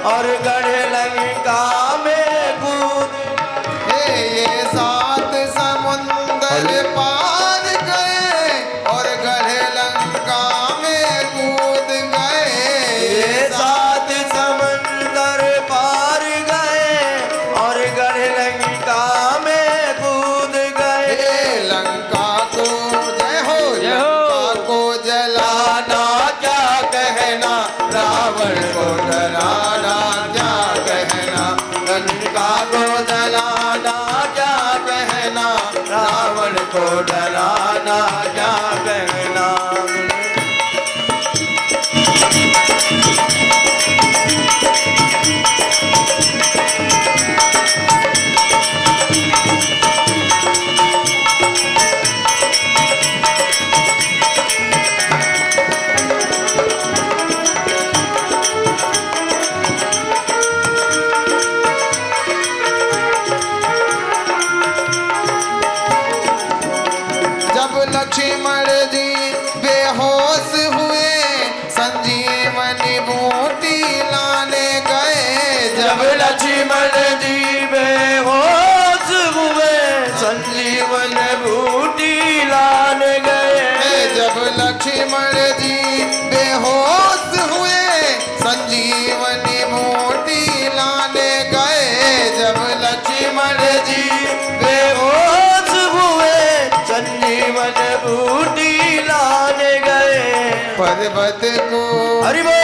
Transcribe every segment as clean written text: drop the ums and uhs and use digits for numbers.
और गढ़े लंका में कूद। ये 7 समुंदर पार गए और गढ़े लंका में कूद गए। ये 7 समंदर पार गए और गढ़े लंका में कूद गए। लंका को जय हो, लंका को जलाना क्या कहना, रावण को डराना क्या कहना। लंका को जलाना क्या कहना, रावण को डराना क्या कहना। जब लक्ष्मण जी बेहोश हुए संजीवनी बूटी लाने गए। जब लक्ष्मण जी बेहोश हुए संजीवन बूटी लाने गए। जब लक्ष्मण जी बेहोश हुए संजीवनी बूटी लाने गए। जब लक्ष्मण जी बेहोश हुए संजीवन बूटी लाने गए। पर्वत को हरि बोल।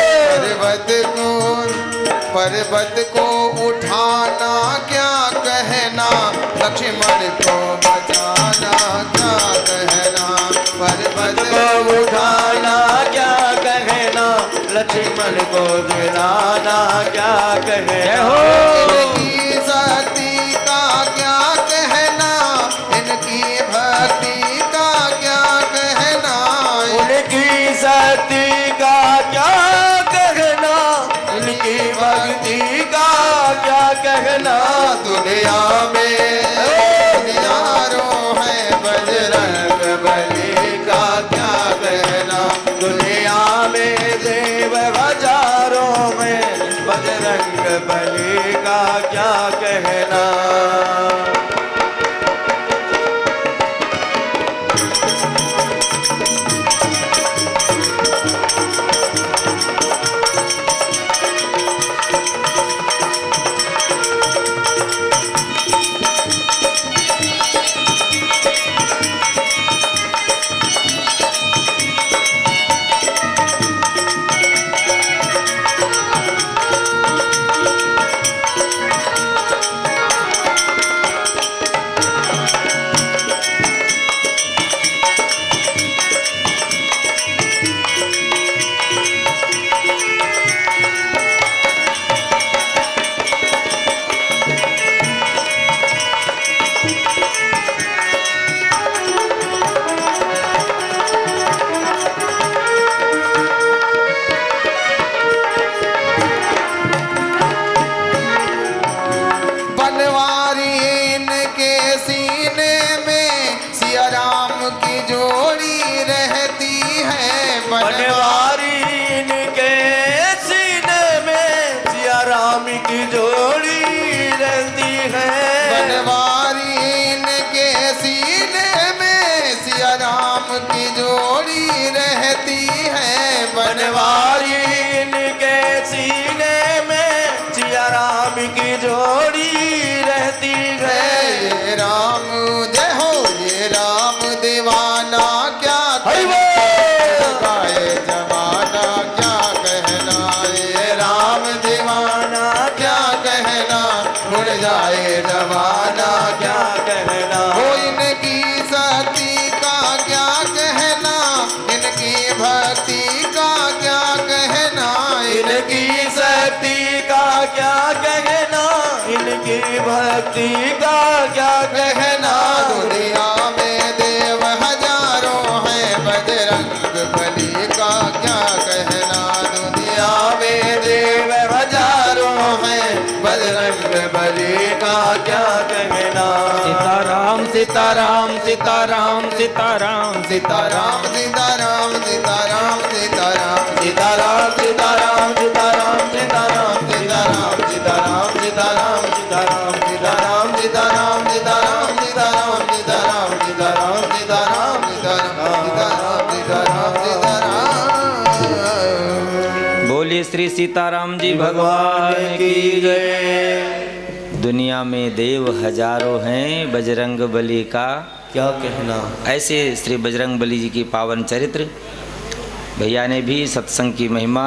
पर्वत को उठाना क्या कहना, लक्ष्मण को बचाना क्या कहना। पर्वत को उठाना क्या कहना, लक्ष्मण को दिलाना क्या कहे हो। इनकी शक्ति का क्या कहना, इनकी भक्ति का क्या कहना। उनकी शक्ति का क्या कहना, इनकी भक्ति का क्या कहना। दुनिया में हजारों है बजरंग बली का क्या कहना। दुनिया में देव हजारों में बजरंग बली का क्या कहना। बनवारी इनके सीने में सिया राम की जोड़ी रहती है। बनवारी इनके सीने में सिया राम की जोड़ी रहती है। बनवारी इनके सीने में सिया राम की जोड़ी रहती है। ये राम जय हो, ये राम दीवाना क्या हरि गाए जमाना क्या कहना। ये राम दीवाना क्या कहना, उड़ जाए जमाना क्या कहना। हो। इनकी शक्ति का क्या कहना, इनकी भक्ति का क्या कहना। इनकी शक्ति का क्या कहना, इनकी भक्ति का क्या कहना। दुनिया में देव हजारों हैं बजरंग बली का क्या कहना। दुनिया में देव हजारों हैं बजरंग बली का क्या कहना। सीताराम सीताराम सीताराम सीताराम सीताराम सीताराम सीताराम सीताराम सीताराम सीताराम सीताराम सीताराम सीताराम सीताराम जी भगवान की जय। दुनिया में देव हजारों हैं, बजरंग बली का क्या कहना। ऐसे श्री बजरंग बली जी की पावन चरित्र भैया ने भी सत्संग की महिमा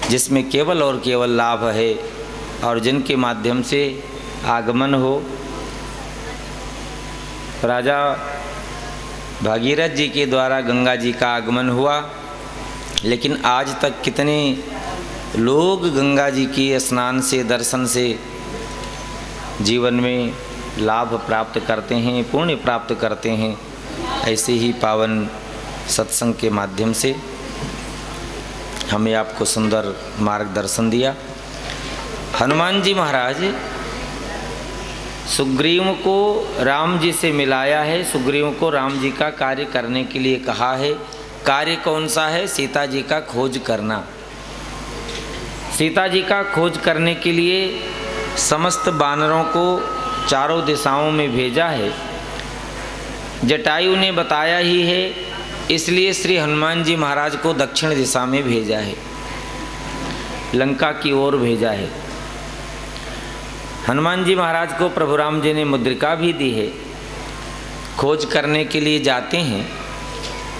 जिसमें केवल और केवल लाभ है और जिनके माध्यम से आगमन हो। राजा भागीरथ जी के द्वारा गंगा जी का आगमन हुआ, लेकिन आज तक कितने लोग गंगा जी की स्नान से दर्शन से जीवन में लाभ प्राप्त करते हैं, पुण्य प्राप्त करते हैं। ऐसे ही पावन सत्संग के माध्यम से हमें आपको सुंदर मार्गदर्शन दिया। हनुमान जी महाराज सुग्रीव को राम जी से मिलाया है, सुग्रीव को राम जी का कार्य करने के लिए कहा है। कार्य कौन सा है? सीता जी का खोज करना। सीता जी का खोज करने के लिए समस्त वानरों को चारों दिशाओं में भेजा है। जटायु ने बताया ही है, इसलिए श्री हनुमान जी महाराज को दक्षिण दिशा में भेजा है, लंका की ओर भेजा है। हनुमान जी महाराज को प्रभु राम जी ने मुद्रिका भी दी है। खोज करने के लिए जाते हैं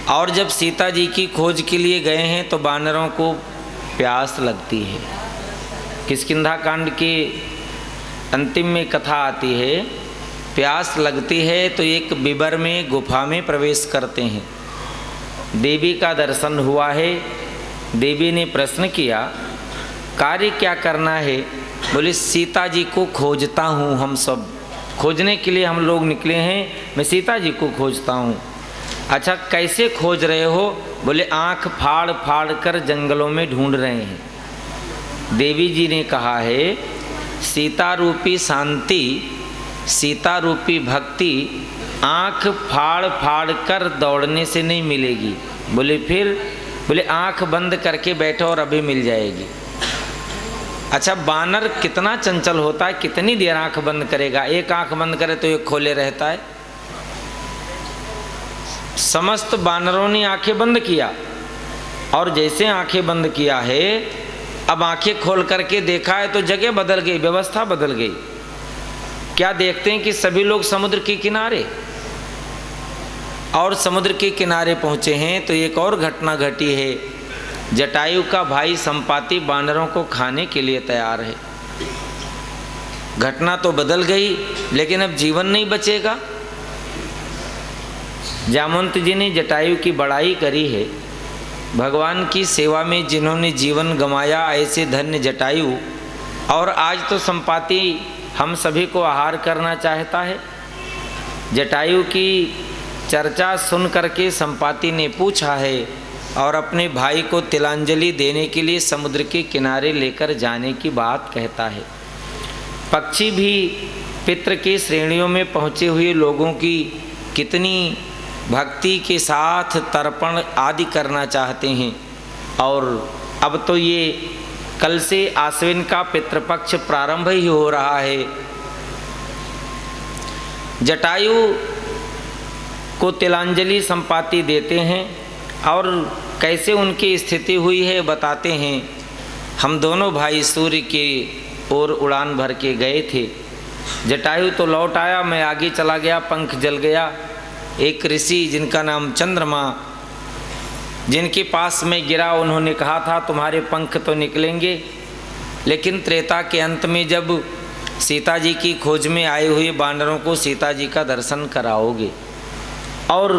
और जब सीता जी की खोज के लिए गए हैं तो वानरों को प्यास लगती है। किष्किंधा कांड के अंतिम में कथा आती है, प्यास लगती है तो एक बिबर में गुफा में प्रवेश करते हैं। देवी का दर्शन हुआ है। देवी ने प्रश्न किया, कार्य क्या करना है? बोले सीता जी को खोजता हूँ, हम सब खोजने के लिए हम लोग निकले हैं, मैं सीता जी को खोजता हूँ। अच्छा, कैसे खोज रहे हो? बोले आँख फाड़ फाड़ कर जंगलों में ढूंढ रहे हैं। देवी जी ने कहा है, सीता रूपी शांति, सीता रूपी भक्ति आँख फाड़ फाड़ कर दौड़ने से नहीं मिलेगी। बोले फिर? बोले आँख बंद करके बैठो और अभी मिल जाएगी। अच्छा, बानर कितना चंचल होता है, कितनी देर आँख बंद करेगा? एक आँख बंद करे तो एक खोले रहता है। समस्त बानरों ने आंखें बंद किया और जैसे आंखें बंद किया है, अब आंखें खोल करके देखा है तो जगह बदल गई, व्यवस्था बदल गई। क्या देखते हैं कि सभी लोग समुद्र के किनारे, और समुद्र के किनारे पहुंचे हैं तो एक और घटना घटी है। जटायु का भाई संपाति बानरों को खाने के लिए तैयार है। घटना तो बदल गई, लेकिन अब जीवन नहीं बचेगा। जामवंत जी ने जटायु की बड़ाई करी है। भगवान की सेवा में जिन्होंने जीवन गंवाया, ऐसे धन्य जटायु। और आज तो संपाति हम सभी को आहार करना चाहता है। जटायु की चर्चा सुन करके संपाति ने पूछा है और अपने भाई को तिलांजलि देने के लिए समुद्र के किनारे लेकर जाने की बात कहता है। पक्षी भी पितृ की श्रेणियों में पहुँचे हुए लोगों की कितनी भक्ति के साथ तर्पण आदि करना चाहते हैं। और अब तो ये कल से आश्विन का पितृपक्ष प्रारंभ ही हो रहा है। जटायु को तिलांजलि संपाति देते हैं और कैसे उनकी स्थिति हुई है बताते हैं। हम दोनों भाई सूर्य की ओर उड़ान भर के गए थे। जटायु तो लौट आया, मैं आगे चला गया, पंख जल गया। एक ऋषि जिनका नाम चंद्रमा, जिनके पास में गिरा, उन्होंने कहा था तुम्हारे पंख तो निकलेंगे, लेकिन त्रेता के अंत में जब सीता जी की खोज में आए हुए बानरों को सीता जी का दर्शन कराओगे। और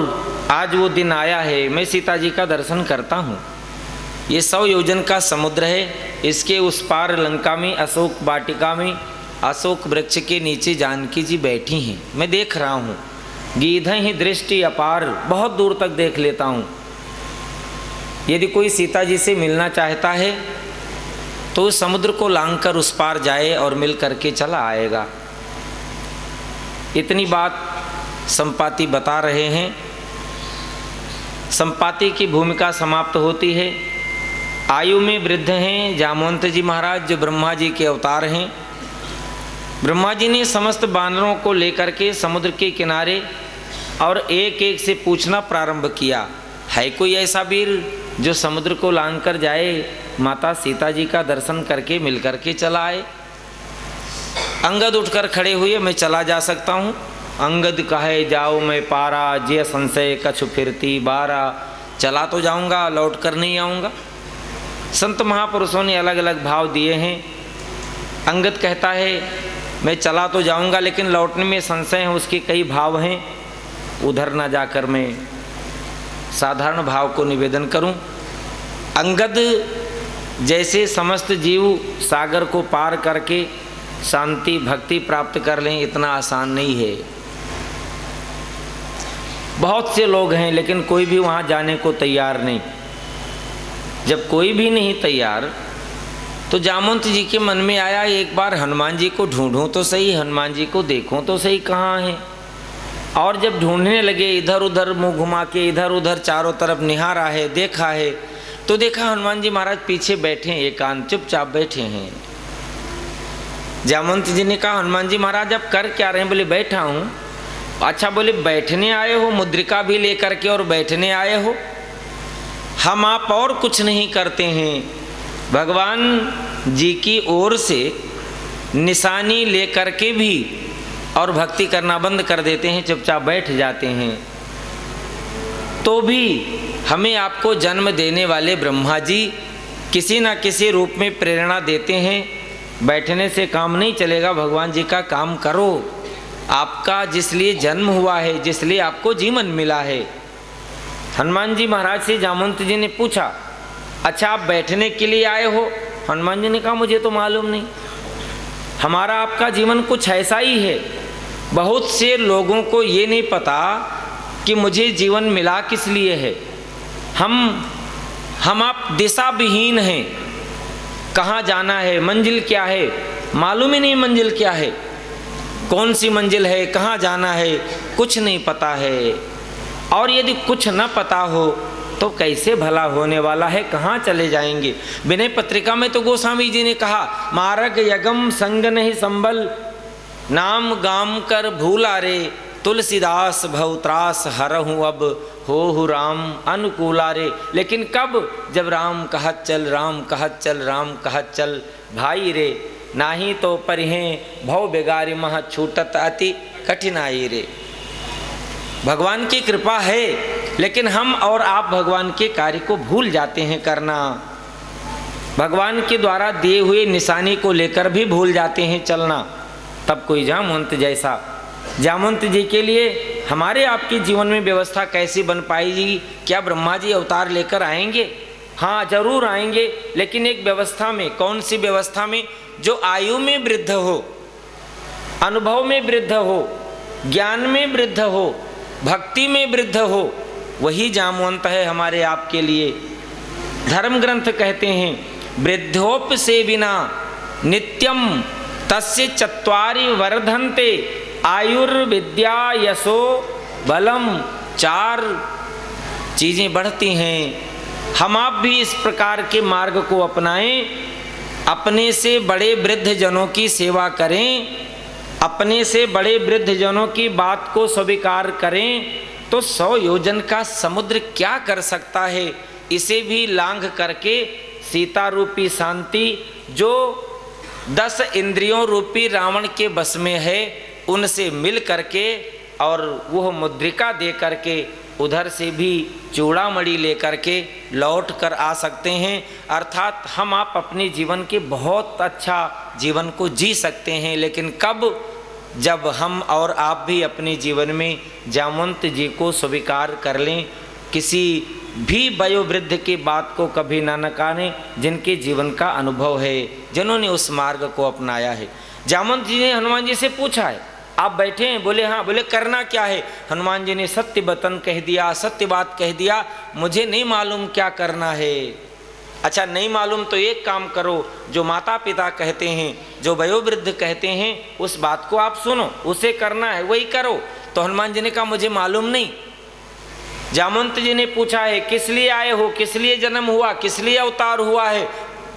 आज वो दिन आया है, मैं सीता जी का दर्शन करता हूँ। ये 100 योजन का समुद्र है, इसके उस पार लंका में अशोक वाटिका में अशोक वृक्ष के नीचे जानकी जी बैठी हैं। मैं देख रहा हूँ, गीधहि दृष्टि अपार, बहुत दूर तक देख लेता हूँ। यदि कोई सीता जी से मिलना चाहता है तो उस समुद्र को लांघकर उस पार जाए और मिल करके चला आएगा। इतनी बात संपाति बता रहे हैं। संपाति की भूमिका समाप्त होती है। आयु में वृद्ध हैं जामवंत जी महाराज, जो ब्रह्मा जी के अवतार हैं। ब्रह्मा जी ने समस्त बानरों को लेकर के समुद्र के किनारे और एक एक से पूछना प्रारंभ किया, है कोई ऐसा वीर जो समुद्र को लांघकर जाए माता सीता जी का दर्शन करके मिल करके चला आए। अंगद उठकर खड़े हुए, मैं चला जा सकता हूँ। अंगद कहे जाओ मैं पारा, जे संशय कछु फिरती बारा। चला तो जाऊँगा, लौट कर नहीं आऊँगा। संत महापुरुषों ने अलग अलग भाव दिए हैं। अंगद कहता है मैं चला तो जाऊँगा लेकिन लौटने में संशय है, उसके कई भाव हैं। उधर ना जाकर मैं साधारण भाव को निवेदन करूं। अंगद जैसे समस्त जीव सागर को पार करके शांति भक्ति प्राप्त कर लें, इतना आसान नहीं है। बहुत से लोग हैं लेकिन कोई भी वहाँ जाने को तैयार नहीं। जब कोई भी नहीं तैयार तो जामवंत जी के मन में आया एक बार हनुमान जी को ढूंढूं तो सही, हनुमान जी को देखूं तो सही कहाँ हैं। और जब ढूंढने लगे, इधर उधर मुंह घुमा के इधर उधर चारों तरफ निहारा है, देखा है, तो देखा हनुमान जी महाराज पीछे बैठे हैं, एकांत चुपचाप बैठे हैं। जामवंत जी ने कहा हनुमान जी महाराज आप कर क्या रहे हैं? बोले बैठा हूँ। अच्छा, बोले बैठने आए हो, मुद्रिका भी लेकर के और बैठने आए हो? हम आप और कुछ नहीं करते हैं, भगवान जी की ओर से निशानी लेकर के भी और भक्ति करना बंद कर देते हैं, चुपचाप बैठ जाते हैं। तो भी हमें आपको जन्म देने वाले ब्रह्मा जी किसी न किसी रूप में प्रेरणा देते हैं। बैठने से काम नहीं चलेगा, भगवान जी का काम करो। आपका जिस लिए जन्म हुआ है, जिस लिए आपको जीवन मिला है। हनुमान जी महाराज से जामवंत जी ने पूछा अच्छा आप बैठने के लिए आए हो? हनुमान जी ने कहा मुझे तो मालूम नहीं, हमारा आपका जीवन कुछ ऐसा ही है। बहुत से लोगों को ये नहीं पता कि मुझे जीवन मिला किस लिए है। हम आप दिशा विहीन हैं, कहाँ जाना है, मंजिल क्या है, मालूम ही नहीं मंजिल क्या है, कौन सी मंजिल है, कहाँ जाना है, कुछ नहीं पता है। और यदि कुछ न पता हो तो कैसे भला होने वाला है, कहाँ चले जाएंगे। विनय पत्रिका में तो गोस्वामी जी ने कहा मार्ग यगम संग नहीं संबल, नाम गाम कर भूला रे, तुलसीदास भवत्रास हरहूँ अब हो राम अनुकूला रे। लेकिन कब? जब राम कहत चल, राम कहत चल, राम कहत चल भाई रे, नाही तो परिहें भव बेगारी मह छूटत अति कठिनाई रे। भगवान की कृपा है लेकिन हम और आप भगवान के कार्य को भूल जाते हैं करना। भगवान के द्वारा दिए हुए निशानी को लेकर भी भूल जाते हैं चलना। तब कोई जामवंत जैसा, जामवंत जी के लिए हमारे आपके जीवन में व्यवस्था कैसी बन पाएगी? क्या ब्रह्मा जी अवतार लेकर आएंगे? हाँ जरूर आएंगे, लेकिन एक व्यवस्था में। कौन सी व्यवस्था में? जो आयु में वृद्ध हो, अनुभव में वृद्ध हो, ज्ञान में वृद्ध हो, भक्ति में वृद्ध हो, वही जामवंत है हमारे आपके लिए। धर्म ग्रंथ कहते हैं वृद्धोप से बिना नित्यम तस्य चत्वारि वर्धन्ते, आयुर्विद्या यशो बलम। 4 चीज़ें बढ़ती हैं। हम आप भी इस प्रकार के मार्ग को अपनाएं, अपने से बड़े वृद्ध जनों की सेवा करें, अपने से बड़े वृद्ध जनों की बात को स्वीकार करें तो 100 योजन का समुद्र क्या कर सकता है। इसे भी लांघ करके सीता रूपी शांति जो 10 इंद्रियों रूपी रावण के बस में है, उनसे मिल करके और वह मुद्रिका दे करके उधर से भी चूड़ामणि लेकर के लौट कर आ सकते हैं। अर्थात हम आप अपने जीवन के बहुत अच्छा जीवन को जी सकते हैं। लेकिन कब? जब हम और आप भी अपने जीवन में जामवंत जी को स्वीकार कर लें, किसी भी वयोवृद्ध की बात को कभी ना नकारें, जिनके जीवन का अनुभव है, जिन्होंने उस मार्ग को अपनाया है। जामवंत जी ने हनुमान जी से पूछा है आप बैठे हैं? बोले हाँ। बोले करना क्या है? हनुमान जी ने सत्य वतन कह दिया, सत्य बात कह दिया, मुझे नहीं मालूम क्या करना है। अच्छा नहीं मालूम तो एक काम करो, जो माता पिता कहते हैं, जो वयोवृद्ध कहते हैं, उस बात को आप सुनो, उसे करना है वही करो। तो हनुमान जी ने कहा मुझे मालूम नहीं। जामवंत जी ने पूछा है किस लिए आए हो, किस लिए जन्म हुआ, किस लिए अवतार हुआ है?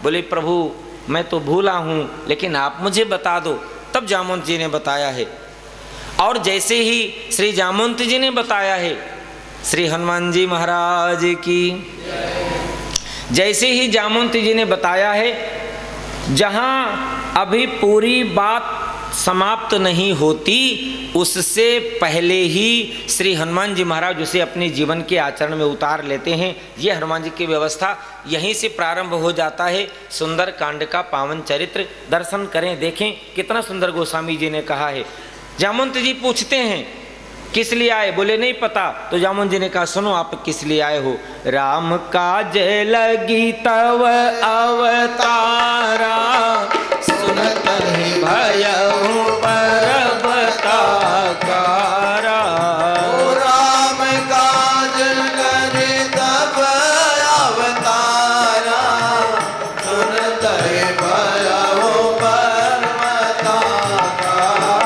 बोले प्रभु मैं तो भूला हूँ, लेकिन आप मुझे बता दो। तब जामवंत जी ने बताया है। और जैसे ही श्री जामवंत जी ने बताया है, श्री हनुमान जी महाराज की जैसे ही जामवंत जी ने बताया है, जहाँ अभी पूरी बात समाप्त नहीं होती उससे पहले ही श्री हनुमान जी महाराज उसे अपने जीवन के आचरण में उतार लेते हैं। ये हनुमान जी की व्यवस्था यहीं से प्रारंभ हो जाता है। सुंदर कांड का पावन चरित्र दर्शन करें, देखें कितना सुंदर गोस्वामी जी ने कहा है। जामवंत जी पूछते हैं किस लिए आए, बोले नहीं पता। तो जामवंत जी ने कहा सुनो आप किस लिए आए हो। राम काज लगी तव अवतारा, सुनत ही भयउ परबता कारा। राम काज करे तब अवतारा, सुनत ही भयउ परबता कारा।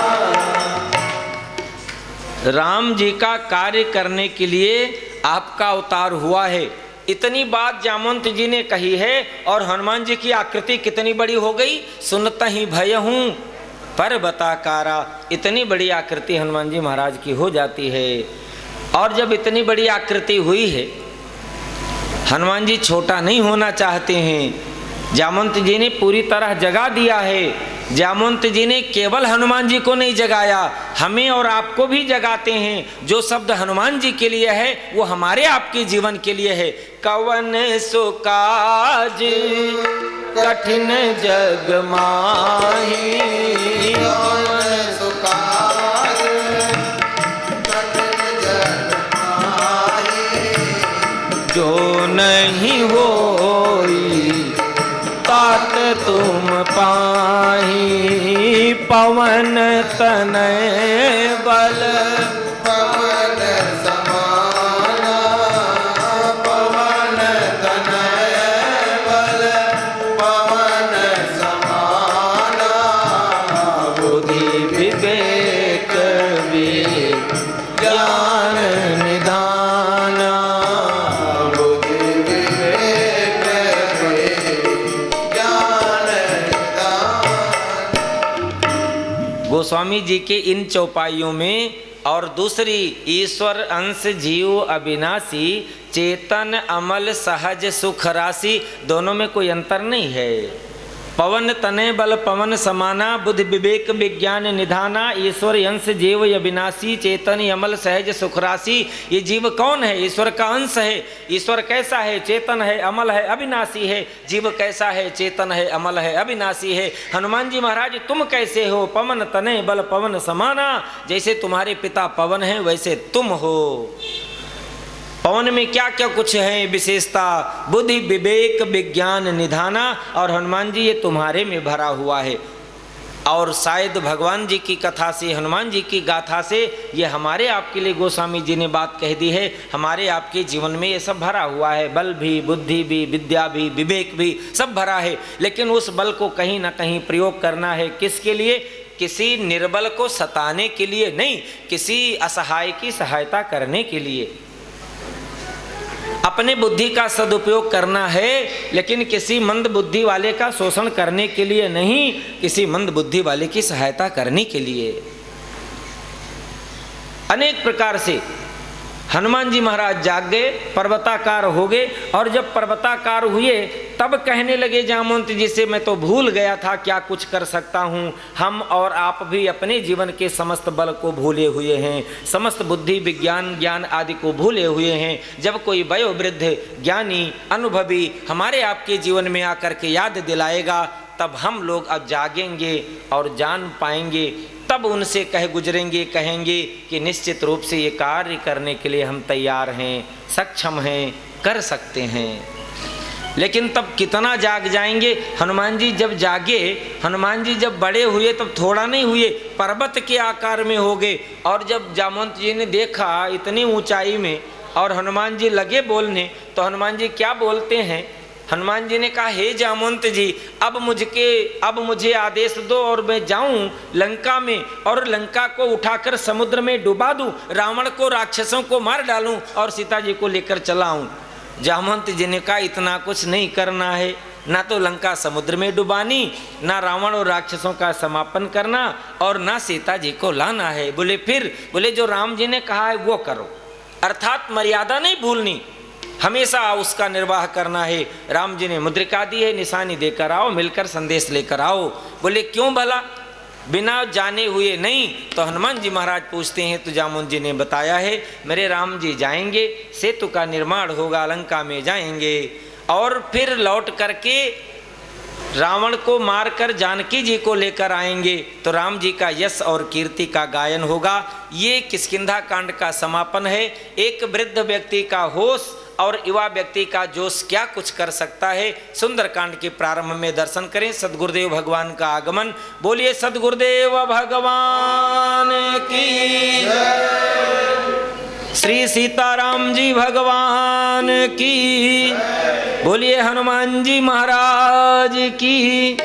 राम जी का कार्य करने के लिए आपका अवतार हुआ है, इतनी बात जामवंत जी ने कही है। और हनुमान जी की आकृति कितनी बड़ी हो गई, सुनत ही भयहूँ परबताकारा। इतनी बड़ी आकृति हनुमान जी महाराज की हो जाती है। और जब इतनी बड़ी आकृति हुई है, हनुमान जी छोटा नहीं होना चाहते हैं। जामवंत जी ने पूरी तरह जगा दिया है। जामवंत जी ने केवल हनुमान जी को नहीं जगाया, हमें और आपको भी जगाते हैं। जो शब्द हनुमान जी के लिए है वो हमारे आपके जीवन के लिए है। कवन सो काज कठिन जग माही, कवन सो काज कठिन जग माही। जो नहीं होई तात तुम पाही। पवन तनय बल पवन समाना, पवन तनय बल पवन समाना। बुद्धि विवेक ज्ञान निधाना। बुद्धि विवेक ज्ञान निधान। गोस्वामी जी के इन चौपाइयों में और दूसरी, ईश्वर अंश जीव अविनाशी, चेतन अमल सहज सुख राशि, दोनों में कोई अंतर नहीं है। पवन तने बल पवन समाना, बुद्धि विवेक विज्ञान निधाना। ईश्वर अंश जीव अविनाशी, चेतन अमल सहज सुख राशि। ये जीव कौन है, ईश्वर का अंश है। ईश्वर कैसा है, चेतन है, अमल है, अविनाशी है। जीव कैसा है, चेतन है, अमल है, अविनाशी है। हनुमान जी महाराज तुम कैसे हो, पवन तने बल पवन समाना। जैसे तुम्हारे पिता पवन हैं वैसे तुम हो। पवन में क्या क्या कुछ है विशेषता, बुद्धि विवेक विज्ञान निधाना। और हनुमान जी ये तुम्हारे में भरा हुआ है। और शायद भगवान जी की कथा से, हनुमान जी की गाथा से ये हमारे आपके लिए गोस्वामी जी ने बात कह दी है। हमारे आपके जीवन में ये सब भरा हुआ है, बल भी, बुद्धि भी, विद्या भी, विवेक भी, सब भरा है। लेकिन उस बल को कहीं ना कहीं प्रयोग करना है। किसके लिए, किसी निर्बल को सताने के लिए नहीं, किसी असहाय की सहायता करने के लिए। अपने बुद्धि का सदुपयोग करना है, लेकिन किसी मंद बुद्धि वाले का शोषण करने के लिए नहीं, किसी मंद बुद्धि वाले की सहायता करने के लिए। अनेक प्रकार से हनुमान जी महाराज जाग गए, पर्वताकार हो गए। और जब पर्वताकार हुए तब कहने लगे जामवंत जी से, मैं तो भूल गया था क्या कुछ कर सकता हूँ। हम और आप भी अपने जीवन के समस्त बल को भूले हुए हैं, समस्त बुद्धि विज्ञान ज्ञान आदि को भूले हुए हैं। जब कोई वयोवृद्ध ज्ञानी अनुभवी हमारे आपके जीवन में आकर के याद दिलाएगा, तब हम लोग अब जागेंगे और जान पाएंगे। तब उनसे कह गुजरेंगे, कहेंगे कि निश्चित रूप से ये कार्य करने के लिए हम तैयार हैं, सक्षम हैं, कर सकते हैं। लेकिन तब कितना जाग जाएंगे। हनुमान जी जब जागे, हनुमान जी जब बड़े हुए तब थोड़ा नहीं हुए, पर्वत के आकार में हो गए। और जब जामवंत जी ने देखा इतनी ऊंचाई में और हनुमान जी लगे बोलने, तो हनुमान जी क्या बोलते हैं, हनुमान जी ने कहा, हे जामवंत जी, अब मुझे आदेश दो और मैं जाऊं लंका में और लंका को उठाकर समुद्र में डुबा दूं, रावण को राक्षसों को मार डालूं और सीता जी को लेकर चला आऊं। जामवंत जी ने कहा, इतना कुछ नहीं करना है, ना तो लंका समुद्र में डुबानी, ना रावण और राक्षसों का समापन करना और ना सीता जी को लाना है। बोले फिर, बोले जो राम जी ने कहा है वो करो, अर्थात मर्यादा नहीं भूलनी। हमेशा उसका निर्वाह करना है। राम जी ने मुद्रिका दी है, निशानी देकर आओ, मिलकर संदेश लेकर आओ। बोले क्यों भला? बिना जाने हुए नहीं। तो हनुमान जी महाराज पूछते हैं, तो जामुन जी ने बताया है मेरे राम जी जाएंगे, सेतु का निर्माण होगा, लंका में जाएंगे और फिर लौट करके रावण को मारकर जानकी जी को लेकर आएंगे, तो राम जी का यश और कीर्ति का गायन होगा। ये किष्किंधा कांड का समापन है। एक वृद्ध व्यक्ति का होश और युवा व्यक्ति का जोश क्या कुछ कर सकता है, सुंदर कांड के प्रारंभ में दर्शन करें। सद्गुरुदेव भगवान का आगमन। बोलिए सद्गुरुदेव भगवान की, श्री सीताराम जी भगवान की, बोलिए हनुमान जी महाराज की,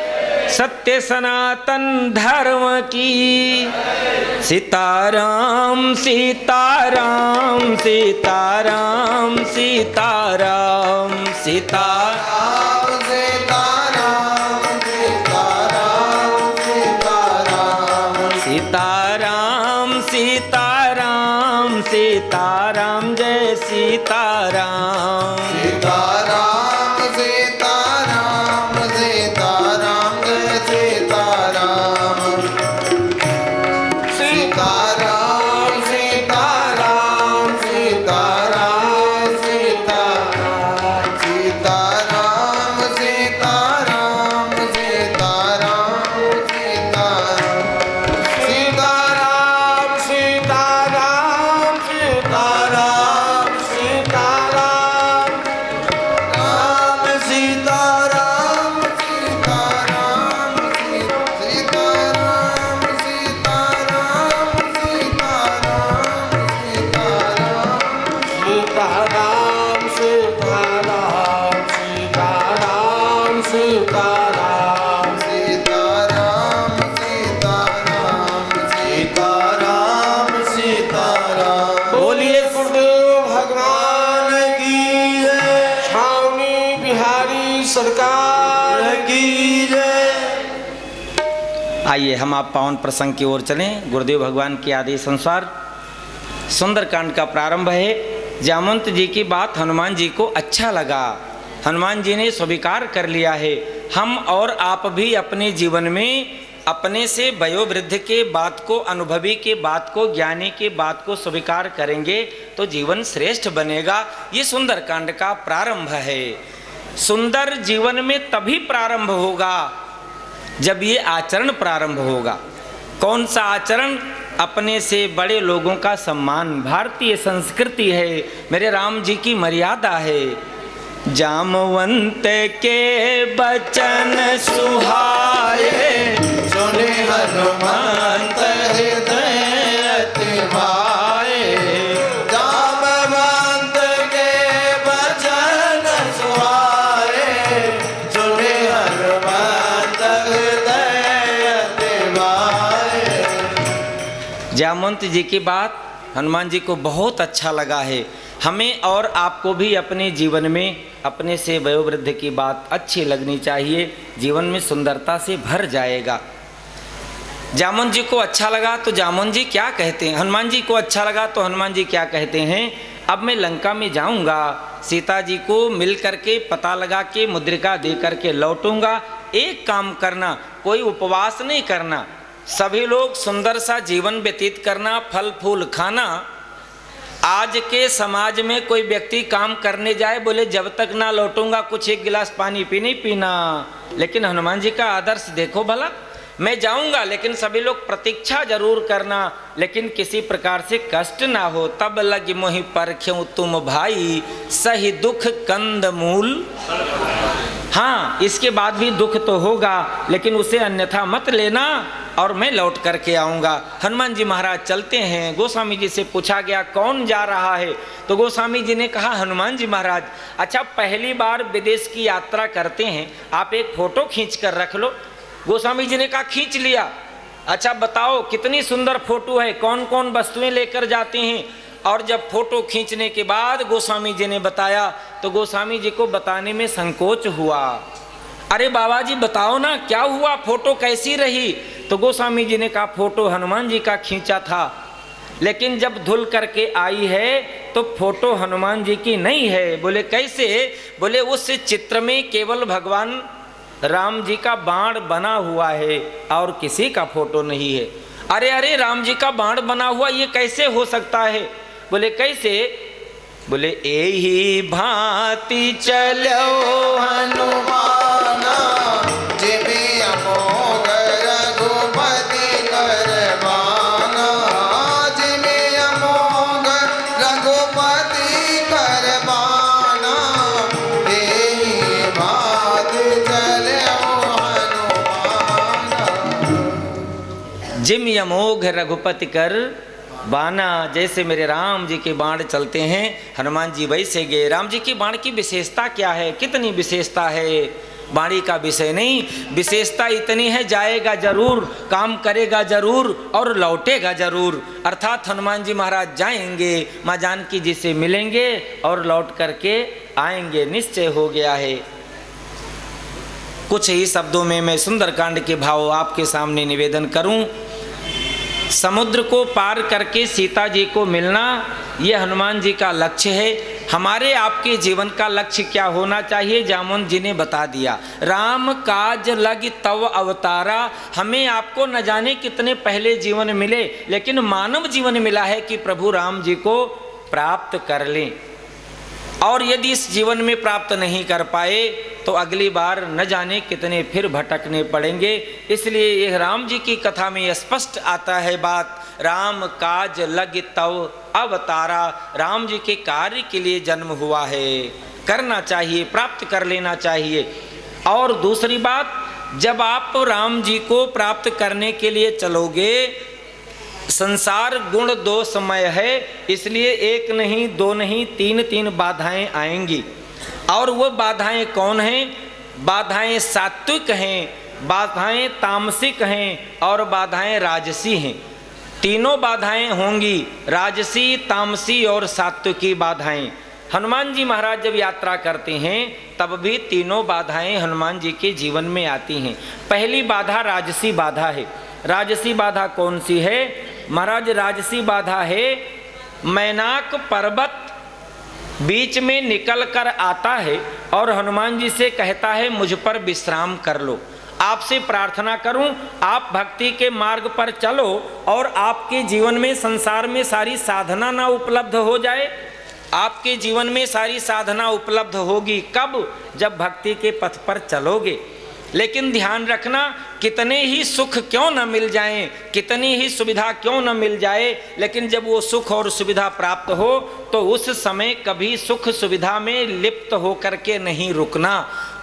सत्य सनातन धर्म की। सीताराम सीताराम सीताराम सीताराम सीताराम सीताराम सीताराम सीताराम जय सीताराम सीताराम सीताराम सीताराम जय सीताराम सीताराम सीताराम सीताराम सीताराम सीताराम सीताराम सीताराम सीताराम सीताराम सीताराम सीताराम सीताराम राम सीताराम सीताराम सीताराम सीताराम सीताराम सीताराम सीताराम सीताराम सीताराम सीताराम सीताराम सीताराम सीताराम। बोलिए गुरुदेव भगवान की जय, छावनी बिहारी सरकार की जय। आइए हम आप पावन प्रसंग की ओर चलें। गुरुदेव भगवान के आदेश अनुसार सुंदरकांड का प्रारंभ है। जामवंत जी की बात हनुमान जी को अच्छा लगा, हनुमान जी ने स्वीकार कर लिया है। हम और आप भी अपने जीवन में अपने से वयोवृद्ध के बात को, अनुभवी के बात को, ज्ञानी के बात को स्वीकार करेंगे तो जीवन श्रेष्ठ बनेगा। ये सुंदरकांड का प्रारंभ है। सुंदर जीवन में तभी प्रारंभ होगा जब ये आचरण प्रारंभ होगा। कौन सा आचरण? अपने से बड़े लोगों का सम्मान। भारतीय संस्कृति है, मेरे राम जी की मर्यादा है। जामवंत के बचन सुहाए, सुने हनुमंत हृदय अति भाए। जामवंत के बचन सुहाए, सुने हनुमंत हृदय अति भाए। जामवंत जी की बात हनुमान जी को बहुत अच्छा लगा है। हमें और आपको भी अपने जीवन में अपने से वयोवृद्ध की बात अच्छी लगनी चाहिए, जीवन में सुंदरता से भर जाएगा। जामवंत जी को अच्छा लगा तो जामवंत जी क्या कहते हैं, हनुमान जी को अच्छा लगा तो हनुमान जी क्या कहते हैं, अब मैं लंका में जाऊंगा, सीता जी को मिल करके पता लगा के मुद्रिका दे करके लौटूंगा। एक काम करना, कोई उपवास नहीं करना, सभी लोग सुंदर सा जीवन व्यतीत करना, फल फूल खाना। आज के समाज में कोई व्यक्ति काम करने जाए, बोले जब तक ना लौटूंगा कुछ एक गिलास पानी भी नहीं पीना। लेकिन हनुमान जी का आदर्श देखो भला, मैं जाऊंगा लेकिन सभी लोग प्रतीक्षा जरूर करना, लेकिन किसी प्रकार से कष्ट ना हो। तब लग मोहि परख्यों तुम भाई, सही दुख कंद मूल। हाँ, इसके बाद भी दुख तो होगा, लेकिन उसे अन्यथा मत लेना और मैं लौट करके आऊँगा। हनुमान जी महाराज चलते हैं। गोस्वामी जी से पूछा गया कौन जा रहा है, तो गोस्वामी जी ने कहा हनुमान जी महाराज। अच्छा, पहली बार विदेश की यात्रा करते हैं, आप एक फ़ोटो खींच कर रख लो। गोस्वामी जी ने कहा खींच लिया। अच्छा बताओ कितनी सुंदर फोटो है, कौन कौन वस्तुएं लेकर जाते हैं। और जब फोटो खींचने के बाद गोस्वामी जी ने बताया तो गोस्वामी जी को बताने में संकोच हुआ। अरे बाबा जी बताओ ना क्या हुआ, फोटो कैसी रही। तो गोस्वामी जी ने कहा फोटो हनुमान जी का खींचा था, लेकिन जब धुल करके आई है तो फोटो हनुमान जी की नहीं है। बोले कैसे? बोले उस चित्र में केवल भगवान राम जी का बाण बना हुआ है और किसी का फोटो नहीं है। अरे अरे, राम जी का बाण बना हुआ, ये कैसे हो सकता है? बोले कैसे? बोले एही भांति चलो हनुमाना जिमि अमोघ रघुपति करबाना, जिमि अमोघ रघुपति करबाना, एही भांति चलो हनुमाना। जिम अमोघ रघुपति कर बाना, जैसे मेरे राम जी के बाण चलते हैं हनुमान जी वैसे गए। राम जी की बाण की विशेषता क्या है? कितनी विशेषता है, बाणी का विषय नहीं, विशेषता इतनी है जाएगा जरूर, काम करेगा जरूर और लौटेगा जरूर। अर्थात हनुमान जी महाराज जाएंगे, माँ जानकी जी से मिलेंगे और लौट करके आएंगे, निश्चय हो गया है। कुछ ही शब्दों में मैं सुंदरकांड के भाव आपके सामने निवेदन करूं। समुद्र को पार करके सीता जी को मिलना, यह हनुमान जी का लक्ष्य है। हमारे आपके जीवन का लक्ष्य क्या होना चाहिए? जामुन जी ने बता दिया, राम काज लग तव अवतारा। हमें आपको न जाने कितने पहले जीवन मिले, लेकिन मानव जीवन मिला है कि प्रभु राम जी को प्राप्त कर लें। और यदि इस जीवन में प्राप्त नहीं कर पाए तो अगली बार न जाने कितने फिर भटकने पड़ेंगे। इसलिए यह राम जी की कथा में स्पष्ट आता है बात, राम काज लग तव अवतारा। राम जी के कार्य के लिए जन्म हुआ है, करना चाहिए, प्राप्त कर लेना चाहिए। और दूसरी बात, जब आप राम जी को प्राप्त करने के लिए चलोगे, संसार गुण दोषमय है, इसलिए एक नहीं, दो नहीं, तीन बाधाएं आएंगी। और वो बाधाएं कौन हैं? बाधाएं सात्विक हैं, बाधाएं तामसिक हैं और बाधाएं राजसी हैं। तीनों बाधाएं होंगी, राजसी, तामसी और सात्विकी बाधाएं। हनुमान जी महाराज जब यात्रा करते हैं तब भी तीनों बाधाएं हनुमान जी के जीवन में आती हैं। पहली बाधा राजसी बाधा है। राजसी बाधा कौन सी है महाराज? राजसी बाधा है, मैनाक पर्वत बीच में निकल कर आता है और हनुमान जी से कहता है मुझ पर विश्राम कर लो, आपसे प्रार्थना करूं, आप भक्ति के मार्ग पर चलो और आपके जीवन में संसार में सारी साधना ना उपलब्ध हो जाए। आपके जीवन में सारी साधना उपलब्ध होगी कब? जब भक्ति के पथ पर चलोगे। लेकिन ध्यान रखना, कितने ही सुख क्यों न मिल जाएं, कितनी ही सुविधा क्यों न मिल जाए, लेकिन जब वो सुख और सुविधा प्राप्त हो तो उस समय कभी सुख सुविधा में लिप्त होकर के नहीं रुकना।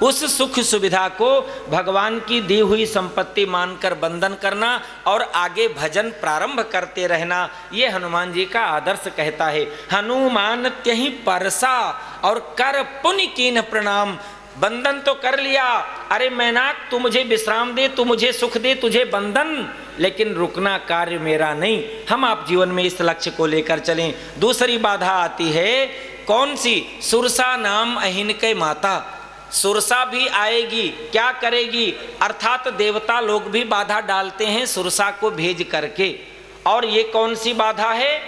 उस सुख सुविधा को भगवान की दी हुई संपत्ति मानकर बंधन करना और आगे भजन प्रारंभ करते रहना, ये हनुमान जी का आदर्श कहता है। हनुमान त्यहि परसा और कर पुण्य कीन प्रणाम। बंधन तो कर लिया, अरे मैनाक तू मुझे विश्राम दे, तू मुझे सुख दे, तुझे बंधन, लेकिन रुकना कार्य मेरा नहीं। हम आप जीवन में इस लक्ष्य को लेकर चलें। दूसरी बाधा आती है, कौन सी? सुरसा नाम अहिन के माता। सुरसा भी आएगी, क्या करेगी? अर्थात देवता लोग भी बाधा डालते हैं सुरसा को भेज करके। और ये कौन सी बाधा है?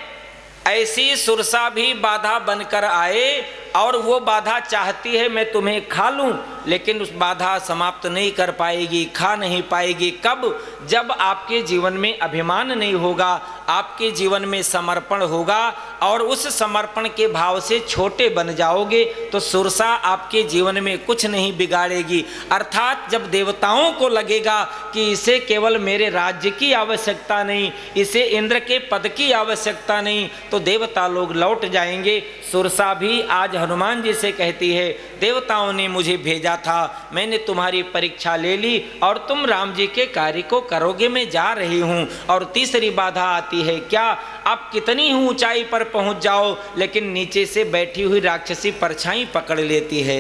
ऐसी सुरसा भी बाधा बनकर आए और वो बाधा चाहती है मैं तुम्हें खा लूं, लेकिन उस बाधा समाप्त नहीं कर पाएगी, खा नहीं पाएगी। कब? जब आपके जीवन में अभिमान नहीं होगा, आपके जीवन में समर्पण होगा और उस समर्पण के भाव से छोटे बन जाओगे तो सुरसा आपके जीवन में कुछ नहीं बिगाड़ेगी। अर्थात जब देवताओं को लगेगा कि इसे केवल मेरे राज्य की आवश्यकता नहीं, इसे इंद्र के पद की आवश्यकता नहीं, तो देवता लोग लौट जाएंगे। सुरसा भी आज हनुमान जी से कहती है, देवताओं ने मुझे भेजा था, मैंने तुम्हारी परीक्षा ले ली और तुम राम जी के कार्य को करोगे, मैं जा रही हूँ। और तीसरी बाधा आती है, क्या? आप कितनी ही ऊंचाई पर पहुँच जाओ लेकिन नीचे से बैठी हुई राक्षसी परछाई पकड़ लेती है।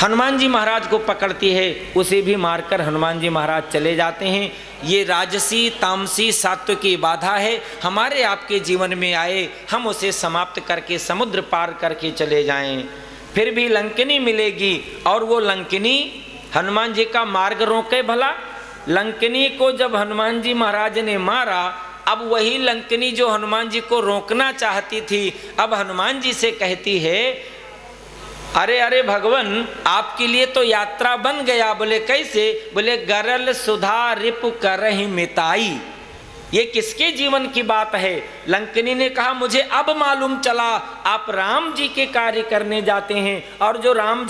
हनुमान जी महाराज को पकड़ती है, उसे भी मारकर हनुमान जी महाराज चले जाते हैं। ये राजसी, तामसी, सात्विकी बाधा है, हमारे आपके जीवन में आए, हम उसे समाप्त करके समुद्र पार करके चले जाएं। फिर भी लंकिनी मिलेगी और वो लंकिनी हनुमान जी का मार्ग रोके भला। लंकिनी को जब हनुमान जी महाराज ने मारा, अब वही लंकिनी जो हनुमान जी को रोकना चाहती थी, अब हनुमान जी से कहती है, अरे अरे भगवान, आपके लिए तो यात्रा बन गया। बोले कैसे? बोले गरल सुधा रिपु करहि मिताई। ये किसके जीवन की बात है? लंकिनी ने कहा मुझे अब मालूम चला आप राम जी के कार्य करने जाते हैं, और जो राम